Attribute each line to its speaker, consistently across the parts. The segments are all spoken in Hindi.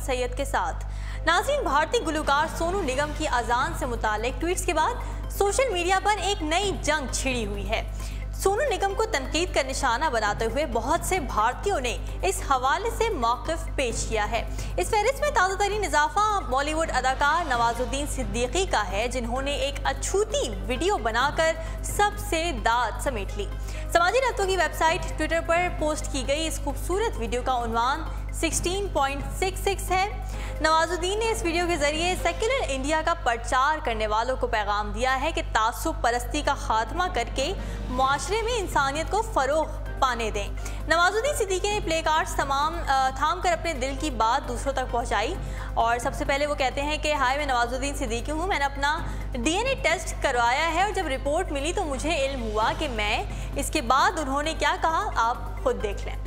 Speaker 1: सैयद के साथ। नाज़रीन, भारतीय गुलकार सोनू निगम की अजान से मुतालिक ट्वीट्स के बाद सोशल मीडिया पर एक नई जंग छिड़ी हुई है। सोनू निगम को तनकीद का निशाना बनाते हुए बहुत से भारतीयों ने इस हवाले से मौक़िफ़ पेश किया है। इस फहरिस्त में ताज़ा तरीन इजाफा बॉलीवुड अदाकार नवाजुद्दीन सिद्दीकी का है, जिन्होंने एक अछूती वीडियो बनाकर सबसे दाद समेट ली। समाजी रब्तों की वेबसाइट ट्विटर पर पोस्ट की गई इस खूबसूरत वीडियो का उन्वान 16.66 है। नवाजुद्दीन ने इस वीडियो के जरिए सेक्युलर इंडिया का प्रचार करने वालों को पैगाम दिया है कि तासुब परस्ती का खात्मा करके मुआशरे में इंसानियत को फ़रोग़ पाने दें। नवाजुद्दीन सिद्दीकी ने प्ले कार्ड्स थाम कर अपने दिल की बात दूसरों तक पहुंचाई और सबसे पहले वो कहते हैं कि हाय, मैं नवाजुद्दीन सिद्दीकी हूँ, मैंने अपना DNA टेस्ट करवाया है और जब रिपोर्ट मिली तो मुझे इल्म हुआ कि मैं। इसके बाद उन्होंने क्या कहा, आप खुद देख लें।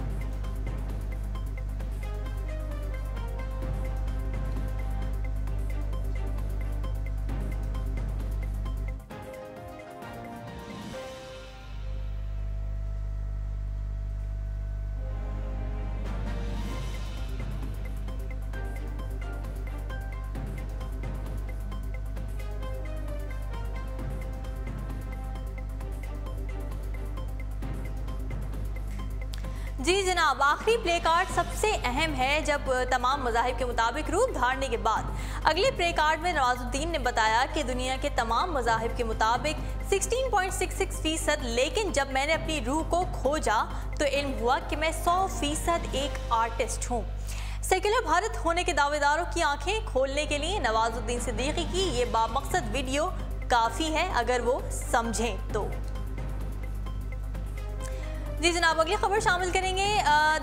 Speaker 1: जी जनाब, आखिरी प्ले कार्ड सबसे अहम है। जब तमाम मज़ाहिब के मुताबिक रूप धारने के बाद अगले प्ले कार्ड में नवाजुद्दीन ने बताया कि दुनिया के तमाम मज़ाहिब के मुताबिक 16.66%, लेकिन जब मैंने अपनी रूह को खोजा तो इल्म हुआ कि मैं 100% एक आर्टिस्ट हूँ। सेक्युलर भारत होने के दावेदारों की आंखें खोलने के लिए नवाजुद्दीन सिद्दीकी की ये बामकसद वीडियो काफ़ी है, अगर वो समझें तो। जी जनाब, अगली खबर शामिल करेंगे।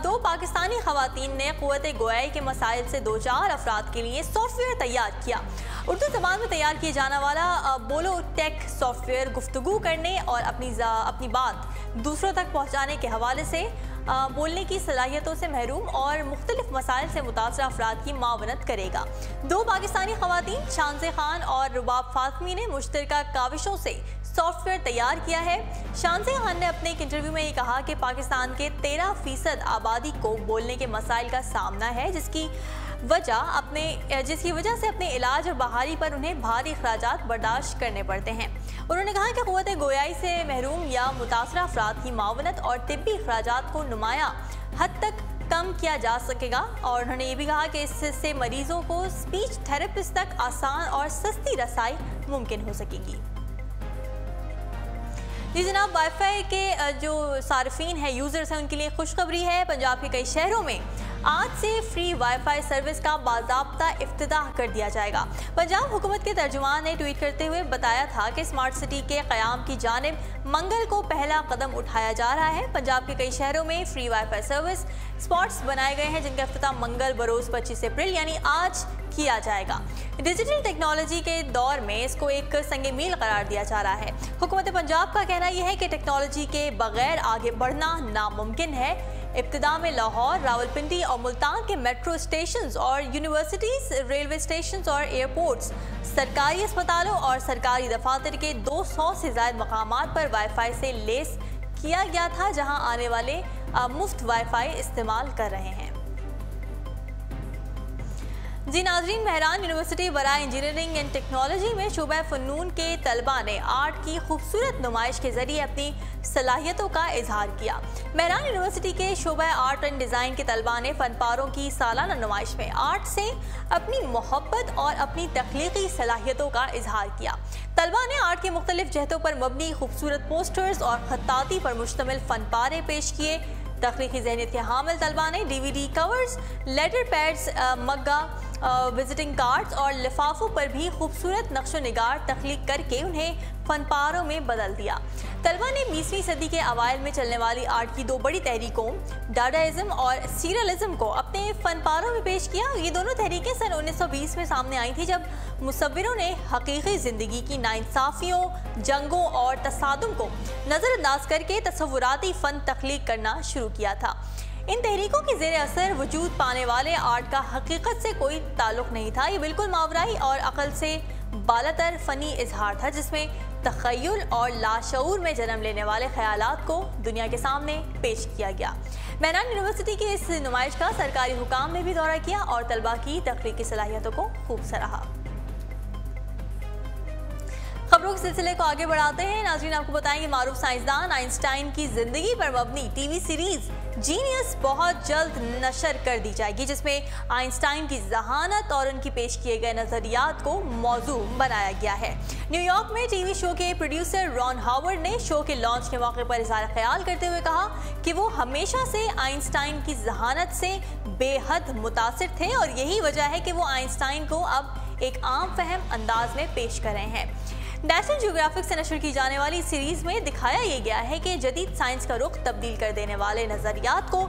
Speaker 1: दो पाकिस्तानी खवातीन ने क़ुव्वत गोयाई के मसाइल से दो चार अफराद के लिए सॉफ्टवेयर तैयार किया। उर्दू ज़बान में तैयार किए जाने वाला बोलो टेक सॉफ्टवेयर गुफ्तगू करने और अपनी बात दूसरों तक पहुँचाने के हवाले से बोलने की सलाहियतों से महरूम और मुख्तलिफ मसाइल से मुतासरा अफराद की मावनत करेगा। दो पाकिस्तानी खवातीन शानज़े खान और रुबाब फातमी ने मुश्तरका काविशों से सॉफ्टवेयर तैयार किया है। शानज़े खान ने अपने एक इंटरव्यू में ये कहा कि पाकिस्तान के 13% आबादी को बोलने के मसाइल का सामना है, जिसकी वजह से अपने इलाज और बहाली पर उन्हें भारी अखराजात बर्दाश्त करने पड़ते हैं। उन्होंने कहा कि क़ुव्वत गोयाई से महरूम या मुतासरा अफराद की मावनत और तिब्बी अखराजात को नुमाया हद तक कम किया जा सकेगा और उन्होंने ये भी कहा कि इससे मरीजों को स्पीच थेरेपिस्ट तक आसान और सस्ती रसाई मुमकिन हो सकेगी। जी जनाब, वाईफाई के जो सार्फिन हैं, यूज़र्स हैं, उनके लिए खुशखबरी है। पंजाब के कई शहरों में आज से फ्री वाईफाई सर्विस का बाज़ाब्ता इफ्तिताह कर दिया जाएगा। पंजाब हुकूमत के तर्जुमान ने ट्वीट करते हुए बताया था कि स्मार्ट सिटी के क़याम की जानिब मंगल को पहला कदम उठाया जा रहा है। पंजाब के कई शहरों में फ्री वाईफाई सर्विस स्पॉट्स बनाए गए हैं, जिनका इफ्तिताह मंगल बरोज़ 25 अप्रैल यानी आज किया जाएगा। डिजिटल टेक्नोलॉजी के दौर में इसको एक संगे मील करार दिया जा रहा है। हुकूमत पंजाब का कहना यह है कि टेक्नोलॉजी के बगैर आगे बढ़ना नामुमकिन है। इब्तिदा में लाहौर, रावलपिंडी और मुल्तान के मेट्रो स्टेशंस और यूनिवर्सिटीज़, रेलवे स्टेशंस और एयरपोर्ट्स, सरकारी अस्पतालों और सरकारी दफातर के 200 से ज़ायद मकामात पर वाईफाई से लेस किया गया था, जहां आने वाले मुफ्त वाईफाई इस्तेमाल कर रहे हैं। जी नाज़रीन, मेहरान यूनिवर्सिटी बराए इंजीनियरिंग एंड टेक्नोलॉजी में शोबा फ़नून के तलबा ने आर्ट की खूबसूरत नुमाइश के ज़रिए अपनी सलाहियतों का इजहार किया। मेहरान यूनिवर्सिटी के शोबा आर्ट एंड डिज़ाइन के तलबा ने फ़नपारों की सालाना नुमाइश में आर्ट से अपनी मोहब्बत और अपनी तख्लीकी सलाहियतों का इजहार किया। तलबा ने आर्ट के मुख्तलिफ जहतों पर मबनी खूबसूरत पोस्टर्स और खत्ताती पर मुश्तमिल फ़नपारे पेश किए। तख्लीकी ज़हनियत के हामिल तलबा ने DVD कवर्स, लेटर पैड्स, मग्गा, विजिटिंग कार्ड्स और लिफाफों पर भी खूबसूरत नक्शो निगार तख्लीक करके उन्हें फनपारों में बदल दिया। तलबा ने 20वीं सदी के अवाइल में चलने वाली आर्ट की दो बड़ी तहरीकों डाडाइज़म और सीरियलिज़म को अपने फनपारों में पेश किया। ये दोनों तहरीकें सन 1920 में सामने आई थी, जब मुसव्विरों ने हकीकी ज़िंदगी की नाइंसाफ़ियों, जंगों और तसादुम को नज़रअंदाज करके तसव्वुराती फ़न तख्लीक करना शुरू किया था। इन तहरीकों के ज़ेर असर वजूद पाने वाले आर्ट का हकीकत से कोई ताल्लुक़ नहीं था। ये बिल्कुल मावराई और अक़ल से बालातर फ़नी इजहार था, जिसमें तख़य्युल और लाशऊर में जन्म लेने वाले ख्यालात को दुनिया के सामने पेश किया गया। मेहरान यूनिवर्सिटी की इस नुमाइश का सरकारी हुकाम ने भी दौरा किया और तलबा की तख्लीकी सलाहियतों को खूब सराहा। खबरों के सिलसिले को आगे बढ़ाते हैं। नाज़रीन, आपको बताएंगे मारूफ साइंसदान आइंस्टाइन की जिंदगी पर मबनी टीवी सीरीज जीनियस बहुत जल्द नशर कर दी जाएगी, जिसमें आइंस्टाइन की जहानत और उनकी पेश किए गए नजरियात को मौजू बनाया गया है। न्यूयॉर्क में टीवी शो के प्रोड्यूसर रॉन हॉवर्ड ने शो के लॉन्च के मौके पर इज़हार ख्याल करते हुए कहा कि वो हमेशा से आइंस्टाइन की जहानत से बेहद मुतासिर थे और यही वजह है कि वो आइंस्टाइन को अब एक आम फहम अंदाज में पेश कर रहे हैं। नेशनल ज्योग्राफिक से नशर की जाने वाली सीरीज में दिखाया यह गया है कि जदीद साइंस का रुख तब्दील कर देने वाले नजरियात को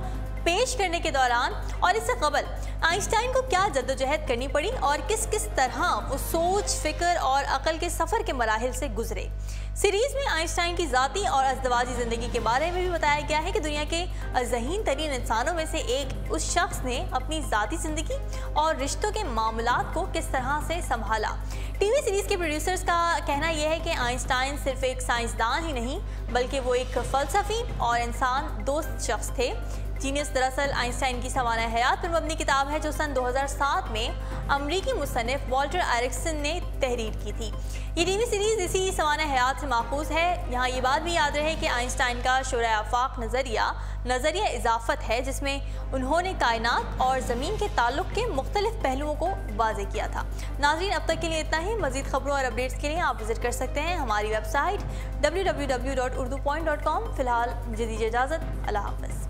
Speaker 1: पेश करने के दौरान और इससे कबल आइंस्टाइन को क्या जद्दोजहद करनी पड़ी और किस किस तरह वो सोच, फिक्र और अकल के सफ़र के मराहिल से गुजरे। सीरीज में आइंस्टाइन की ज़ाती और अज़दवाजी ज़िंदगी के बारे में भी बताया गया है कि दुनिया के ज़हीन तरीन इंसानों में से एक उस शख्स ने अपनी ज़ाती ज़िंदगी और रिश्तों के मामलात को किस तरह से संभाला। टीवी सीरीज के प्रोड्यूसर्स का कहना यह है कि आइंस्टाइन सिर्फ एक साइंसदान ही नहीं बल्कि वो एक फ़लसफ़ी और इंसान दोस्त शख्स थे। जीनियस दरअसल आइंस्टाइन की सवाना हयात पर मबनी किताब है जो सन 2007 में अमरीकी मुसन्निफ वॉल्टर आयरिक्सन ने तहरीर की थी। ये टीवी सीरीज इसी सवाना हयात से माखूज है। यहाँ ये बात भी याद रहे कि आइंस्टाइन का शुरा आफाक नज़रिया इजाफत है, जिसमें उन्होंने कायनात और ज़मीन के ताल्लुक़ के मुख्तलिफ पहलुओं को वाज़ेह किया था। नाज़रीन, अब तक के लिए इतना ही। मज़ीद खबरों और अपडेट्स के लिए आप विजिट कर सकते हैं हमारी वेबसाइट www.urdupoint.com। फ़िलहाल मुझे दीजिए इजाज़त। अल्लाह हाफ़िज़।